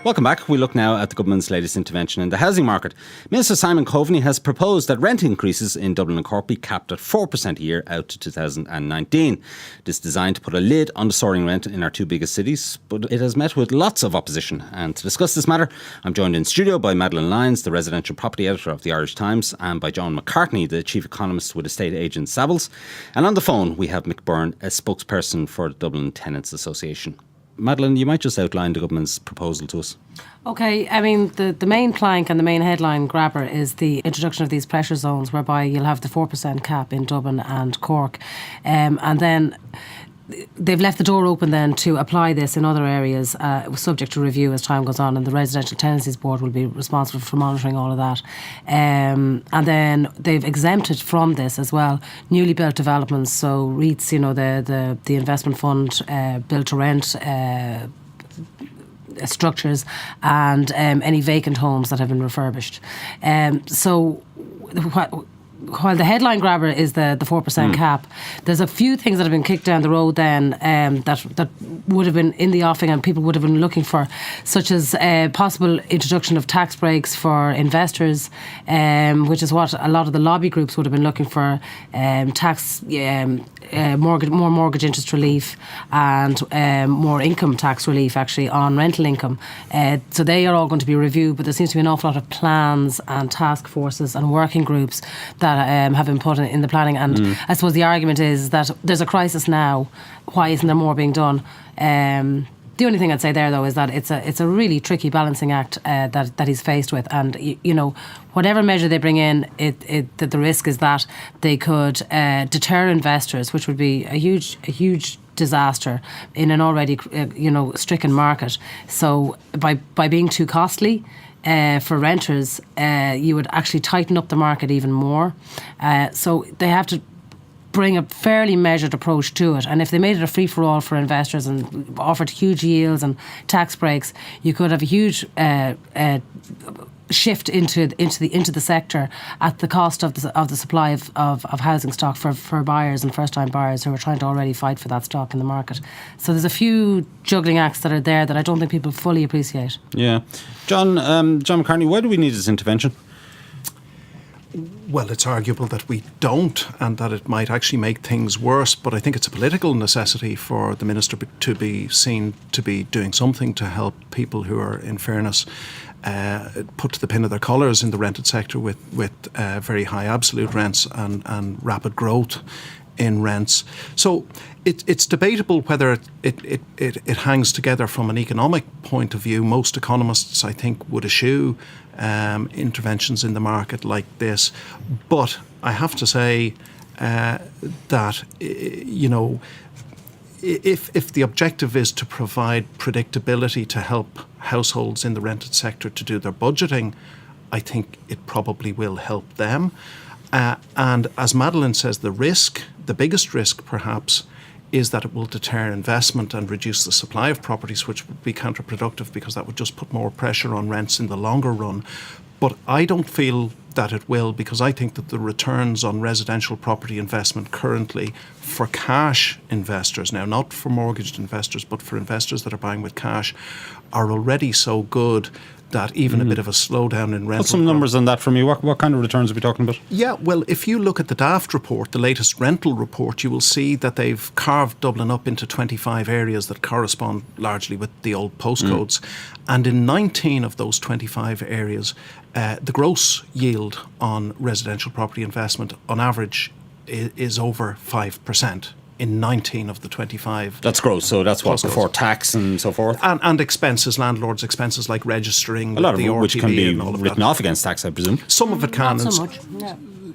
Welcome back. We look now at the government's latest intervention in the housing market. Minister Simon Coveney has proposed that rent increases in Dublin and Cork be capped at 4% a year out to 2019. This is designed to put a lid on the soaring rent in our two biggest cities, but it has met with lots of opposition. And to discuss this matter, I'm joined in studio by Madeleine Lyons, the residential property editor of the Irish Times, and by John McCartney, the chief economist with estate agent Savills. And on the phone, we have Mick Byrne, a spokesperson for the Dublin Tenants Association. Madeleine, you might just outline the government's proposal to us. Okay, I mean, the main plank and the main headline grabber is the introduction of these pressure zones, whereby you'll have the 4% cap in Dublin and Cork. And then they've left the door open then to apply this in other areas, subject to review as time goes on, and the Residential Tenancies Board will be responsible for monitoring all of that. And then they've exempted from this as well newly built developments, so REITs, the investment fund, built to rent structures, and any vacant homes that have been refurbished. While the headline grabber is the 4% cap, there's a few things that have been kicked down the road then that would have been in the offing and people would have been looking for, such as possible introduction of tax breaks for investors, which is what a lot of the lobby groups would have been looking for, more mortgage interest relief and more income tax relief actually on rental income. So they are all going to be reviewed, but there seems to be an awful lot of plans and task forces and working groups that have been put in the planning. And I suppose the argument is that there's a crisis now. Why isn't there more being done? The only thing I'd say there, though, is that it's a really tricky balancing act that he's faced with, and whatever measure they bring in, that the risk is that they could deter investors, which would be a huge disaster in an already stricken market. So by being too costly for renters, you would actually tighten up the market even more. So they have to bring a fairly measured approach to it, and if they made it a free-for-all for investors and offered huge yields and tax breaks, you could have a huge shift into the sector at the cost of the supply of housing stock for buyers and first-time buyers who are trying to already fight for that stock in the market. So there's a few juggling acts that are there that I don't think people fully appreciate. Yeah. John McCartney, why do we need this intervention? Well, it's arguable that we don't, and that it might actually make things worse, but I think it's a political necessity for the Minister to be seen to be doing something to help people who are, in fairness, put to the pin of their collars in the rented sector with very high absolute rents and rapid growth in rents. So it's debatable whether it hangs together from an economic point of view. Most economists, I think, would eschew interventions in the market like this. But I have to say that, if the objective is to provide predictability to help households in the rented sector to do their budgeting, I think it probably will help them. And as Madeleine says, the biggest risk perhaps, is that it will deter investment and reduce the supply of properties, which would be counterproductive because that would just put more pressure on rents in the longer run. But I don't feel that it will, because I think that the returns on residential property investment currently for cash investors, now not for mortgaged investors, but for investors that are buying with cash, are already so good that even a bit of a slowdown in rental. Put some numbers on that for me. What kind of returns are we talking about? Yeah, well, if you look at the Daft report, the latest rental report, you will see that they've carved Dublin up into 25 areas that correspond largely with the old postcodes. And in 19 of those 25 areas, the gross yield on residential property investment on average is over 5%. In 19 of the 25. That's gross, so that's what, before tax and so forth? And expenses, landlords' expenses like registering, a lot of the it, RTB, which can be and all of written that. Off against tax, I presume. Some of it can. Not so much.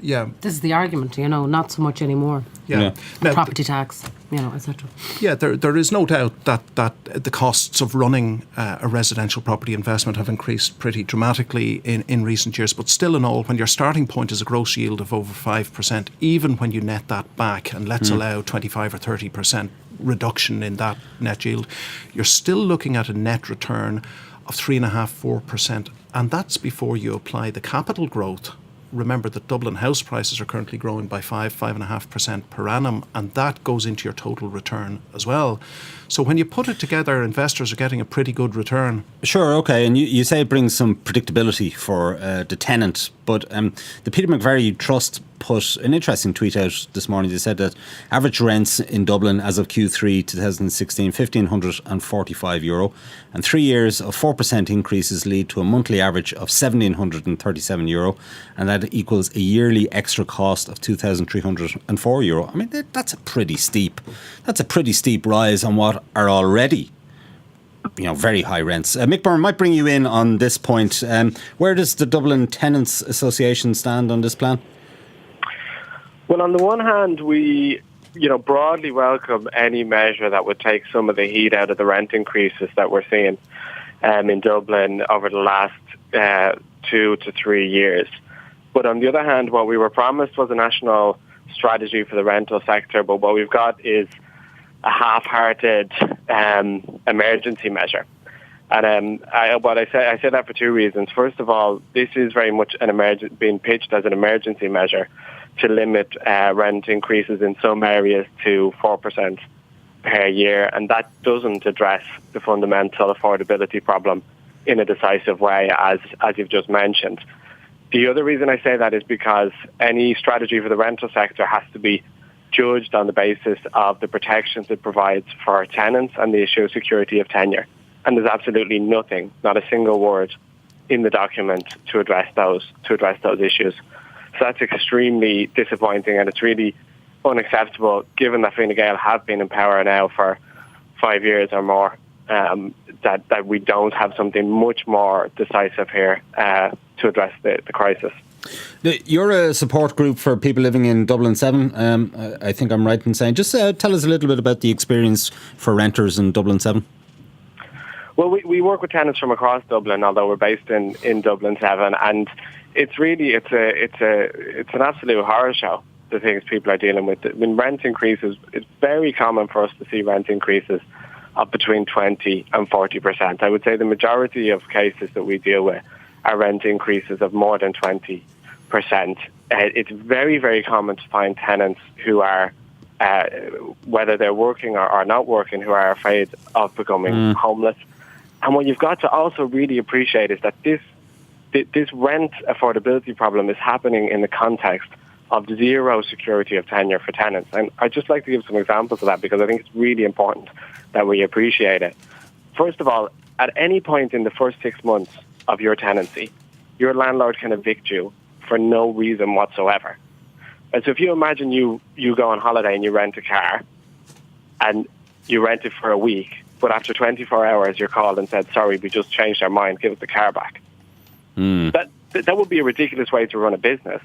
Yeah. This is the argument, not so much anymore. Yeah. Now, property tax, etc. Yeah, there is no doubt that the costs of running a residential property investment have increased pretty dramatically in recent years. But still in all, when your starting point is a gross yield of over 5%, even when you net that back, and let's allow 25 or 30% reduction in that net yield, you're still looking at a net return of 3.5%, 4%. And that's before you apply the capital growth remember that Dublin house prices are currently growing by 5.5% per annum, and that goes into your total return as well. So when you put it together, investors are getting a pretty good return. Sure, okay. And you say it brings some predictability for the tenant, but the Peter McVerry Trust put an interesting tweet out this morning. They said that average rents in Dublin as of Q3 2016, €1,545, and 3 years of 4% increases lead to a monthly average of €1,737, and that equals a yearly extra cost of €2,304. I mean, that's a pretty steep rise on what are already, very high rents. Mick Byrne, might bring you in on this point. Where does the Dublin Tenants Association stand on this plan? Well, on the one hand, we, broadly welcome any measure that would take some of the heat out of the rent increases that we're seeing in Dublin over the last 2 to 3 years. But on the other hand, what we were promised was a national strategy for the rental sector, but what we've got is a half-hearted emergency measure. And I say that for two reasons. First of all, this is very much being pitched as an emergency measure to limit rent increases in some areas to 4% per year, and that doesn't address the fundamental affordability problem in a decisive way, as you've just mentioned. The other reason I say that is because any strategy for the rental sector has to be judged on the basis of the protections it provides for tenants and the issue of security of tenure. And there's absolutely nothing, not a single word, in the document to address those issues. So that's extremely disappointing, and it's really unacceptable, given that Fine Gael have been in power now for 5 years or more, that we don't have something much more decisive here to address the crisis. You're a support group for people living in Dublin 7, I think I'm right in saying. Just tell us a little bit about the experience for renters in Dublin 7. Well, we work with tenants from across Dublin, although we're based in Dublin 7, and it's really it's an absolute horror show, the things people are dealing with. When rent increases, it's very common for us to see rent increases of between 20 and 40%. I would say the majority of cases that we deal with are rent increases of more than 20%. It's very, very common to find tenants who are, whether they're working or not working, who are afraid of becoming homeless. And what you've got to also really appreciate is that this rent affordability problem is happening in the context of zero security of tenure for tenants. And I'd just like to give some examples of that, because I think it's really important that we appreciate it. First of all, at any point in the first 6 months of your tenancy, your landlord can evict you for no reason whatsoever. And so if you imagine you go on holiday and you rent a car, and you rent it for a week, but after 24 hours you're called and said, sorry, we just changed our mind, give us the car back. That would be a ridiculous way to run a business.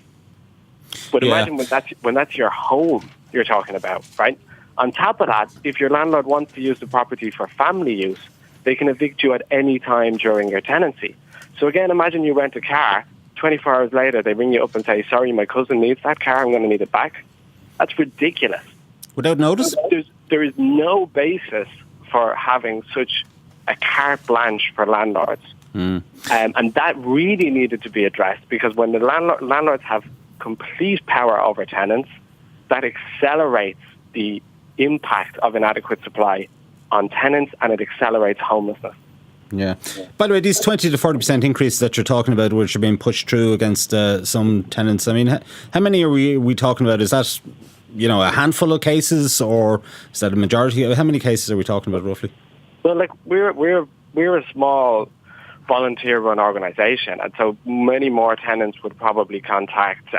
But imagine when that's your home you're talking about, right? On top of that, if your landlord wants to use the property for family use, they can evict you at any time during your tenancy. So again, imagine you rent a car, 24 hours later they ring you up and say, sorry, my cousin needs that car, I'm going to need it back. That's ridiculous. Without notice? There is no basis for having such a carte blanche for landlords. And that really needed to be addressed, because when the landlords have complete power over tenants, that accelerates the impact of inadequate supply on tenants, and it accelerates homelessness. Yeah. By the way, these 20 to 40% increases that you're talking about, which are being pushed through against some tenants, I mean, how many are we talking about? Is that, a handful of cases, or is that a majority? How many cases are we talking about roughly? Well, we're a small volunteer-run organisation, and so many more tenants would probably contact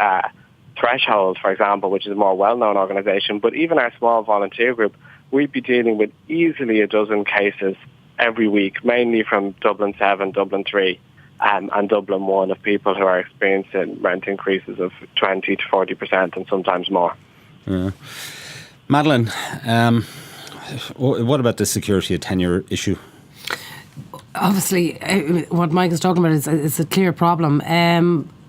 Threshold, for example, which is a more well-known organisation. But even our small volunteer group, we'd be dealing with easily a dozen cases every week, mainly from Dublin 7, Dublin 3, and Dublin 1, of people who are experiencing rent increases of 20 to 40% and sometimes more. Yeah. Madeleine, what about the security of tenure issue? Obviously, what Mike is talking about is a clear problem.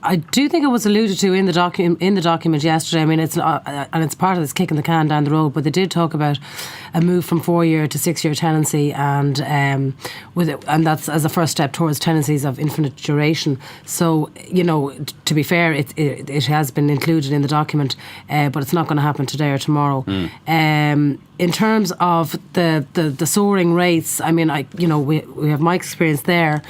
I do think it was alluded to in the document yesterday. I mean, it's and it's part of this kicking the can down the road. But they did talk about a move from 4-year to 6-year tenancy, and that's as a first step towards tenancies of infinite duration. So, to be fair, it has been included in the document, but it's not going to happen today or tomorrow. In terms of the soaring rates, I mean, we have Mike's experience there.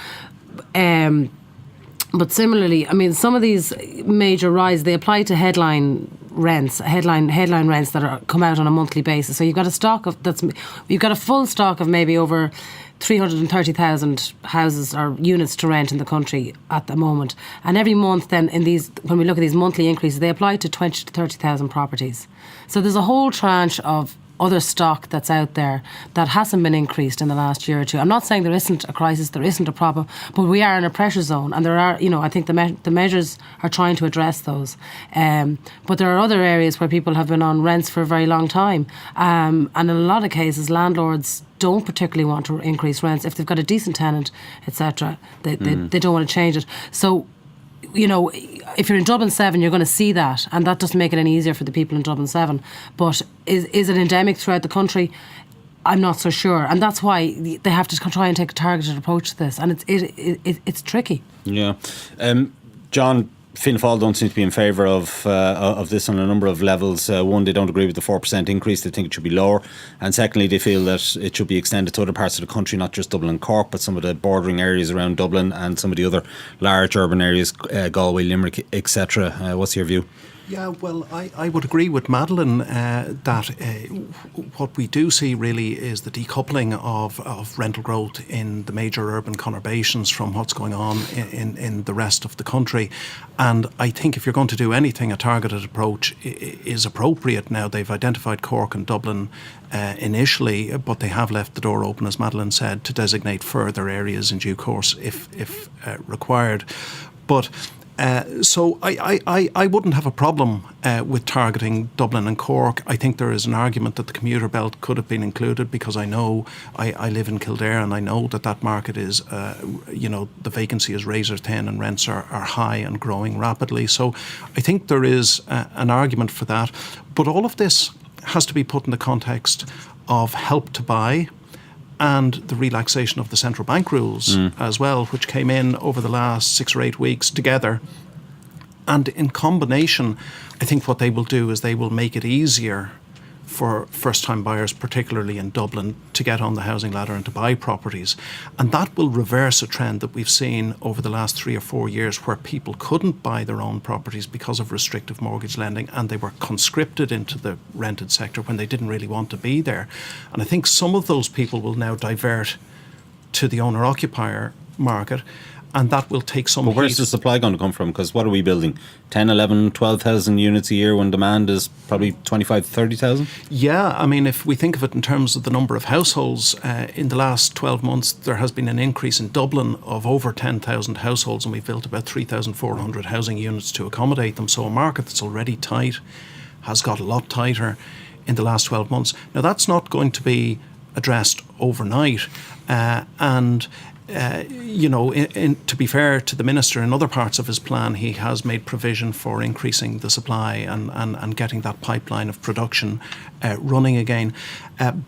But similarly, I mean, some of these major rises, they apply to headline rents that come out on a monthly basis. So you've got a full stock of maybe over 330,000 houses or units to rent in the country at the moment. And every month then when we look at these monthly increases, they apply to 20 to 30,000 properties. So there's a whole tranche of other stock that's out there that hasn't been increased in the last year or two. I'm not saying there isn't a crisis, there isn't a problem, but we are in a pressure zone, and there are, I think the measures are trying to address those. But there are other areas where people have been on rents for a very long time, and in a lot of cases, landlords don't particularly want to increase rents if they've got a decent tenant, etc. They don't want to change it. So, if you're in Dublin 7, you're going to see that, and that doesn't make it any easier for the people in Dublin 7. But is it endemic throughout the country? I'm not so sure, and that's why they have to try and take a targeted approach to this, and it's tricky. Yeah, John. Fianna Fáil don't seem to be in favour of this on a number of levels. One, they don't agree with the 4% increase. They think it should be lower. And secondly, they feel that it should be extended to other parts of the country, not just Dublin and Cork, but some of the bordering areas around Dublin and some of the other large urban areas, Galway, Limerick, etc. What's your view? Yeah, well, I would agree with Madeleine that what we do see really is the decoupling of rental growth in the major urban conurbations from what's going on in the rest of the country. And I think if you're going to do anything, a targeted approach is appropriate. Now, they've identified Cork and Dublin initially, but they have left the door open, as Madeleine said, to designate further areas in due course if required. But so I wouldn't have a problem with targeting Dublin and Cork. I think there is an argument that the commuter belt could have been included, because I know I live in Kildare, and I know that market is, the vacancy is razor thin and rents are high and growing rapidly. So I think there is an argument for that. But all of this has to be put in the context of Help to Buy and the relaxation of the central bank rules as well, which came in over the last 6 or 8 weeks together. And in combination, I think what they will do is they will make it easier for first-time buyers, particularly in Dublin, to get on the housing ladder and to buy properties. And that will reverse a trend that we've seen over the last 3 or 4 years, where people couldn't buy their own properties because of restrictive mortgage lending, and they were conscripted into the rented sector when they didn't really want to be there. And I think some of those people will now divert to the owner-occupier market, and that will take some But where's the supply going to come from? Because what are we building? 10, 11, 12,000 units a year when demand is probably 25, 30,000? Yeah, I mean, if we think of it in terms of the number of households, in the last 12 months, there has been an increase in Dublin of over 10,000 households, and we've built about 3,400 housing units to accommodate them. So a market that's already tight has got a lot tighter in the last 12 months. Now, that's not going to be addressed overnight, to be fair to the Minister, in other parts of his plan, he has made provision for increasing the supply and getting that pipeline of production running again.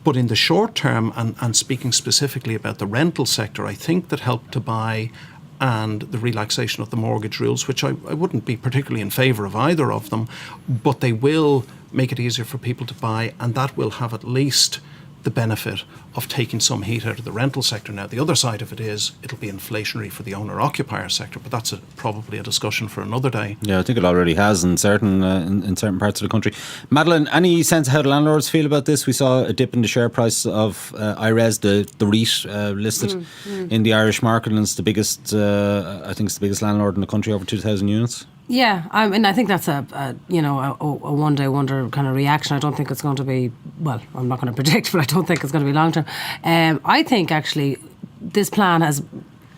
But in the short term, and speaking specifically about the rental sector, I think that Help to Buy and the relaxation of the mortgage rules, which I wouldn't be particularly in favour of either of them, but they will make it easier for people to buy, and that will have at least the benefit of taking some heat out of the rental sector. Now, the other side of it is it'll be inflationary for the owner-occupier sector, but that's probably a discussion for another day. Yeah, I think it already has in certain parts of the country. Madeleine, any sense of how the landlords feel about this? We saw a dip in the share price of IRES, the REIT listed in the Irish market, and it's the biggest, I think it's the biggest landlord in the country, over 2,000 units. Yeah, I mean, I think that's a one-day wonder kind of reaction. I don't think it's going to be, well, I'm not going to predict, but I don't think it's going to be long-term. I think, actually, this plan has,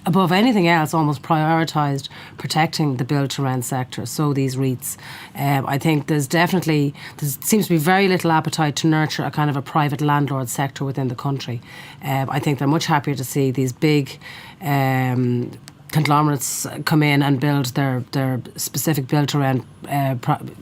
above anything else, almost prioritised protecting the build-to-rent sector, so these REITs. I think there seems to be very little appetite to nurture a kind of a private landlord sector within the country. I think they're much happier to see these big conglomerates come in and build their specific build-to-rent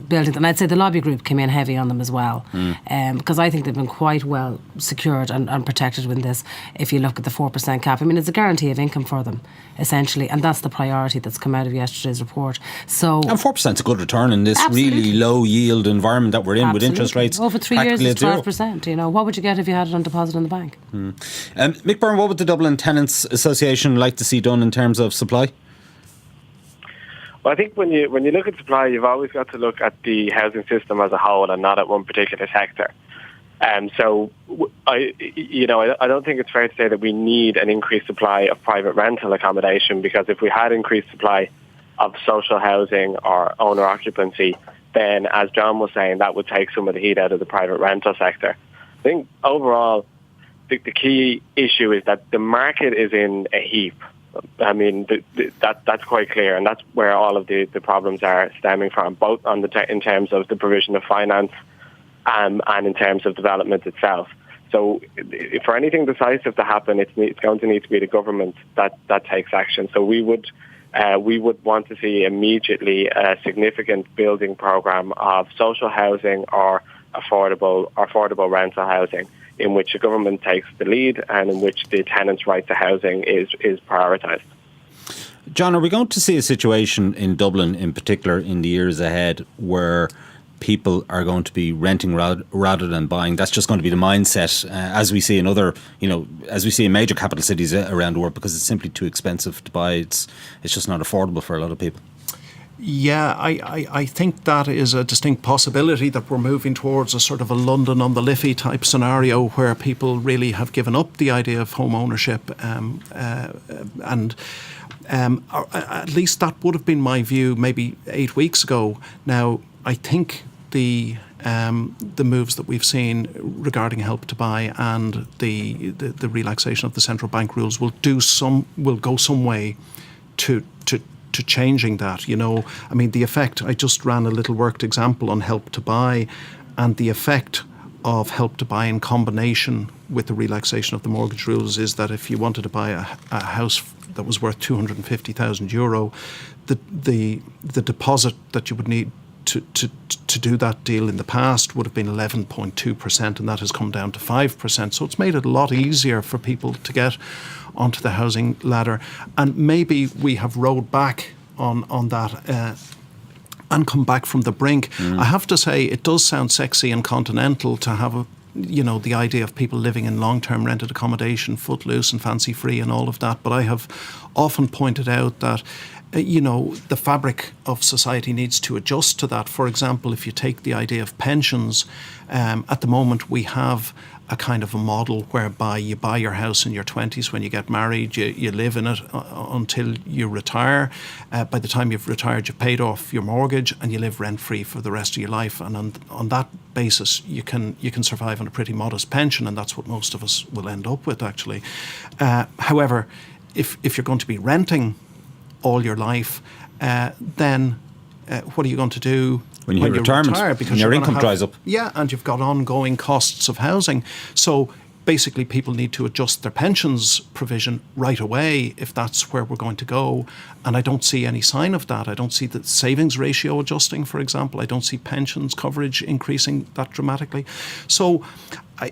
buildings. And I'd say the lobby group came in heavy on them as well, because I think they've been quite well secured and protected with this. If you look at the 4% cap, I mean, it's a guarantee of income for them, essentially, and that's the priority that's come out of yesterday's report. So, and 4% is a good return in this really low yield environment that we're in, with interest rates over 3 years is 12%. You know, what would you get if you had it on deposit in the bank? Mick Byrne, what would the Dublin Tenants Association like to see done in terms of supply? Well, I think when you look at supply, you've always got to look at the housing system as a whole and not at one particular sector. So I don't think it's fair to say that we need an increased supply of private rental accommodation, because if we had increased supply of social housing or owner occupancy, then, as John was saying, that would take some of the heat out of the private rental sector. I think overall, the key issue is that the market is in a heap. I mean, that's quite clear, and that's where all of the problems are stemming from, both on in terms of the provision of finance and in terms of development itself. So for anything decisive to happen, it's going to need to be the government that takes action. So we would want to see immediately a significant building programme of social housing or affordable rental housing, in which the government takes the lead and in which the tenants' right to housing is prioritised. John, are we going to see a situation in Dublin in particular in the years ahead where people are going to be renting rather than buying? That's just going to be the mindset, as we see in other, as we see in major capital cities around the world, because it's simply too expensive to buy. It's just not affordable for a lot of people. Yeah, I think that is a distinct possibility, that we're moving towards a sort of a London on the Liffey type scenario where people really have given up the idea of home ownership, and at least that would have been my view maybe 8 weeks ago. Now, I think the moves that we've seen regarding Help to Buy and the relaxation of the central bank rules will go some way to changing that. I mean, the effect, I just ran a little worked example on Help to Buy, and the effect of Help to Buy in combination with the relaxation of the mortgage rules is that if you wanted to buy a house that was worth €250,000, the deposit that you would need to do that deal in the past would have been 11.2%, and that has come down to 5%. So it's made it a lot easier for people to get onto the housing ladder. And maybe we have rode back on that and come back from the brink. I have to say, it does sound sexy and continental to have the idea of people living in long-term rented accommodation, footloose and fancy-free and all of that. But I have often pointed out that the fabric of society needs to adjust to that. For example, if you take the idea of pensions, at the moment we have a kind of a model whereby you buy your house in your 20s when you get married, you live in it until you retire. By the time you've retired, you've paid off your mortgage and you live rent-free for the rest of your life. And on that basis, you can survive on a pretty modest pension, and that's what most of us will end up with, actually. However, if you're going to be renting all your life, then what are you going to do when you retire? Because your income dries up. Yeah, and you've got ongoing costs of housing. So basically people need to adjust their pensions provision right away if that's where we're going to go. And I don't see any sign of that. I don't see the savings ratio adjusting, for example. I don't see pensions coverage increasing that dramatically. So I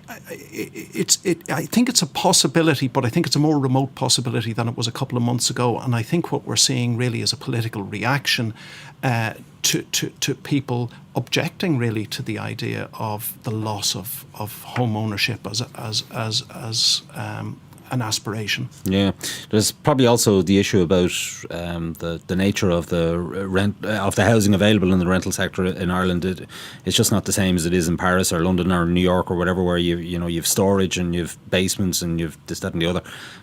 think it's a possibility, but I think it's a more remote possibility than it was a couple of months ago. And I think what we're seeing really is a political reaction to people objecting really to the idea of the loss of home ownership as an aspiration. Yeah, there's probably also the issue about the nature of the rent of the housing available in the rental sector in Ireland. It's just not the same as it is in Paris or London or New York or whatever, where you've storage and you've basements and you've this, that, and the other.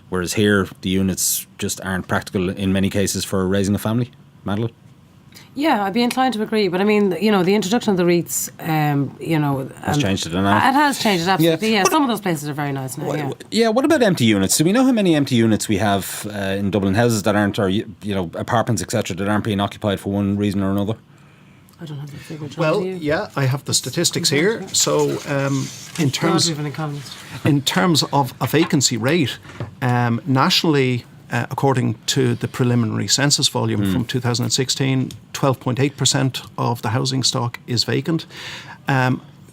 Whereas here, the units just aren't practical in many cases for raising a family. Madeleine? Yeah, I'd be inclined to agree. But I mean, the introduction of the REITs, has changed it, hasn't it? It has changed it, absolutely. Yeah, some of those places are very nice now. Yeah. What about empty units? Do we know how many empty units we have in Dublin? Houses that aren't, or apartments, etc., that aren't being occupied for one reason or another? I don't have the figure. Well, yeah, I have the statistics here. So, in terms of a vacancy rate, nationally, according to the preliminary census volume from 2016, 12.8% of the housing stock is vacant,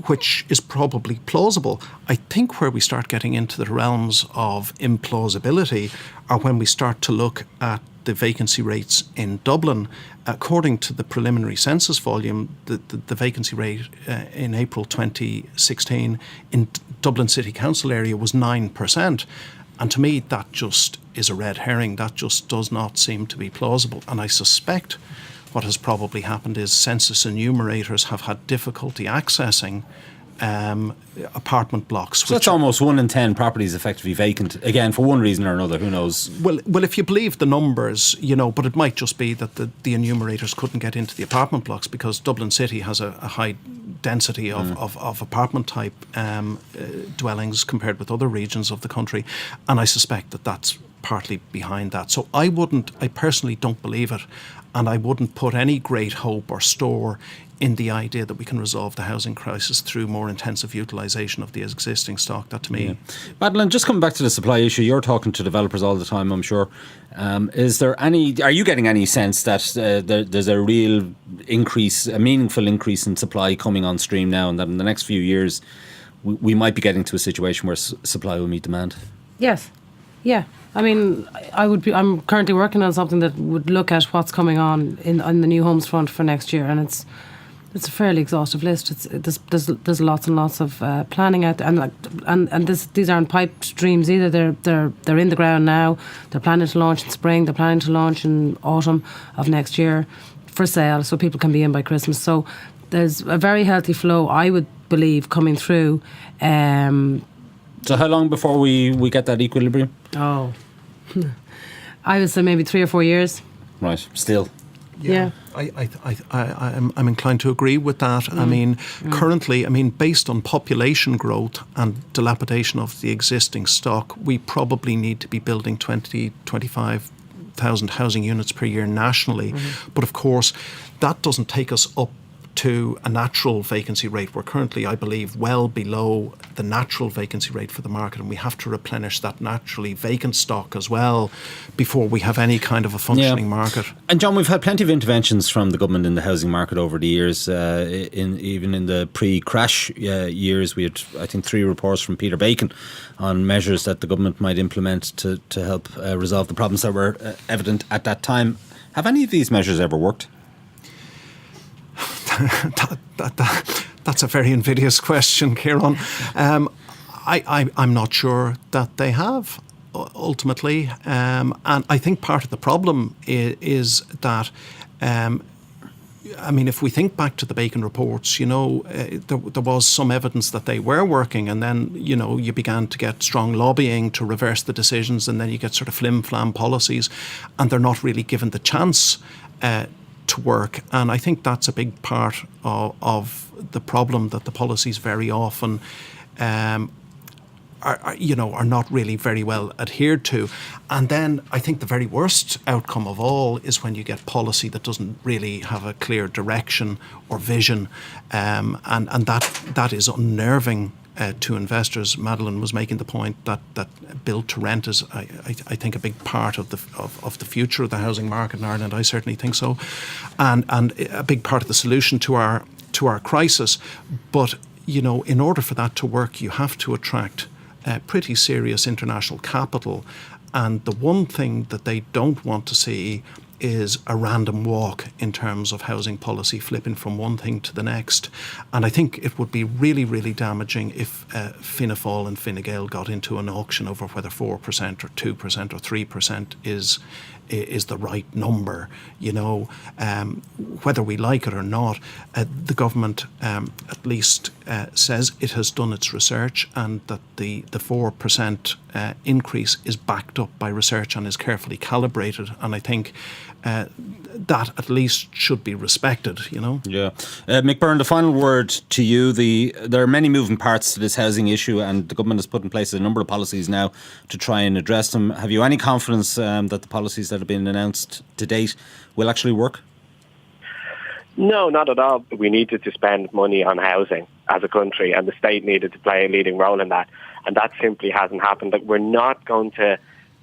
which is probably plausible. I think where we start getting into the realms of implausibility are when we start to look at the vacancy rates in Dublin. According to the preliminary census volume, the vacancy rate in April 2016 in Dublin City Council area was 9%. And to me, that just is a red herring. That just does not seem to be plausible. And I suspect what has probably happened is census enumerators have had difficulty accessing apartment blocks. So that's almost 1 in 10 properties effectively vacant, again, for one reason or another, who knows? Well, if you believe the numbers, but it might just be that the enumerators couldn't get into the apartment blocks because Dublin City has a high density of apartment type dwellings compared with other regions of the country. And I suspect that that's partly behind that. So I personally don't believe it. And I wouldn't put any great hope or store in the idea that we can resolve the housing crisis through more intensive utilisation of the existing stock. That to me... Yeah. Madeleine, just coming back to the supply issue, you're talking to developers all the time, I'm sure. Are you getting any sense that there's a real increase, a meaningful increase in supply coming on stream now, and that in the next few years we might be getting to a situation where supply will meet demand? Yes. Yeah. I mean, I'm currently working on something that would look at what's coming on the new homes front for next year, and it's a fairly exhaustive list. There's lots and lots of planning out there, and these aren't pipe streams either. They're in the ground now. They're planning to launch in spring. They're planning to launch in autumn of next year for sale, so people can be in by Christmas. So there's a very healthy flow, I would believe, coming through. So how long before we get that equilibrium? Oh, I would say maybe 3 or 4 years. Right, still. Yeah. I'm inclined to agree with that. I mean, currently, based on population growth and dilapidation of the existing stock, we probably need to be building 25,000 housing units per year nationally. But of course, that doesn't take us up to a natural vacancy rate. We're currently, I believe, well below the natural vacancy rate for the market, and we have to replenish that naturally vacant stock as well before we have any kind of a functioning market. And John, we've had plenty of interventions from the government in the housing market over the years. Even in the pre-crash years, we had, I think, 3 reports from Peter Bacon on measures that the government might implement to help resolve the problems that were evident at that time. Have any of these measures ever worked? That's a very invidious question, Ciaran. I'm not sure that they have, ultimately. And I think part of the problem is that, if we think back to the Bacon reports, there was some evidence that they were working, and then, you began to get strong lobbying to reverse the decisions, and then you get sort of flim-flam policies, and they're not really given the chance to work. And I think that's a big part of the problem, that the policies very often are not really very well adhered to. And then I think the very worst outcome of all is when you get policy that doesn't really have a clear direction or vision, and that is unnerving to investors. Madeleine was making the point that build to rent is, I think, a big part of the future of the housing market in Ireland. I certainly think so, and a big part of the solution to our crisis. But in order for that to work, you have to attract pretty serious international capital, and the one thing that they don't want to see is a random walk in terms of housing policy, flipping from one thing to the next. And I think it would be really, really damaging if Fianna Fáil and Fine Gael got into an auction over whether 4% or 2% or 3% is the right number. Whether we like it or not, the government at least says it has done its research, and that the 4% increase is backed up by research and is carefully calibrated. And I think that at least should be respected, Yeah. Mick Byrne, the final word to you. There are many moving parts to this housing issue, and the government has put in place a number of policies now to try and address them. Have you any confidence that the policies that have been announced to date will actually work? No, not at all. We needed to spend money on housing as a country, and the state needed to play a leading role in that. And that simply hasn't happened. We're not going to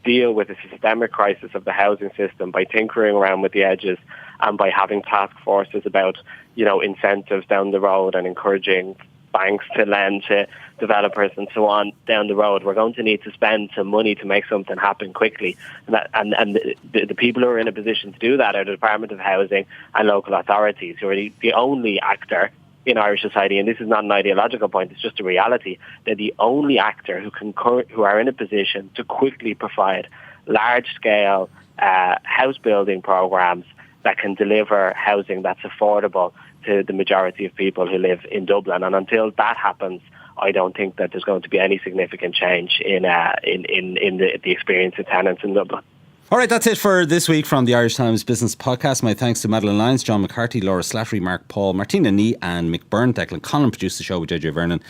deal with the systemic crisis of the housing system by tinkering around with the edges and by having task forces about, incentives down the road and encouraging banks to lend to developers and so on down the road. We're going to need to spend some money to make something happen quickly. And the people who are in a position to do that are the Department of Housing and local authorities, who are the only actor in Irish society, and this is not an ideological point, it's just a reality. They're the only actor who are in a position to quickly provide large-scale house building programs that can deliver housing that's affordable to the majority of people who live in Dublin. And until that happens, I don't think that there's going to be any significant change in the experience of tenants in Dublin. All right, that's it for this week from the Irish Times Business Podcast. My thanks to Madeleine, Lyons, John McCartney, Laura Slattery, Mark Paul, Martina Nee and Mick Byrne. Declan Conlon produced the show with JJ Vernon,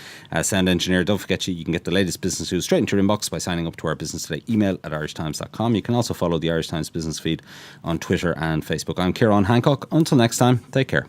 sound engineer. Don't forget you can get the latest business news straight into your inbox by signing up to our Business Today email at irishtimes.com. You can also follow the Irish Times Business feed on Twitter and Facebook. I'm Ciaran Hancock. Until next time, take care.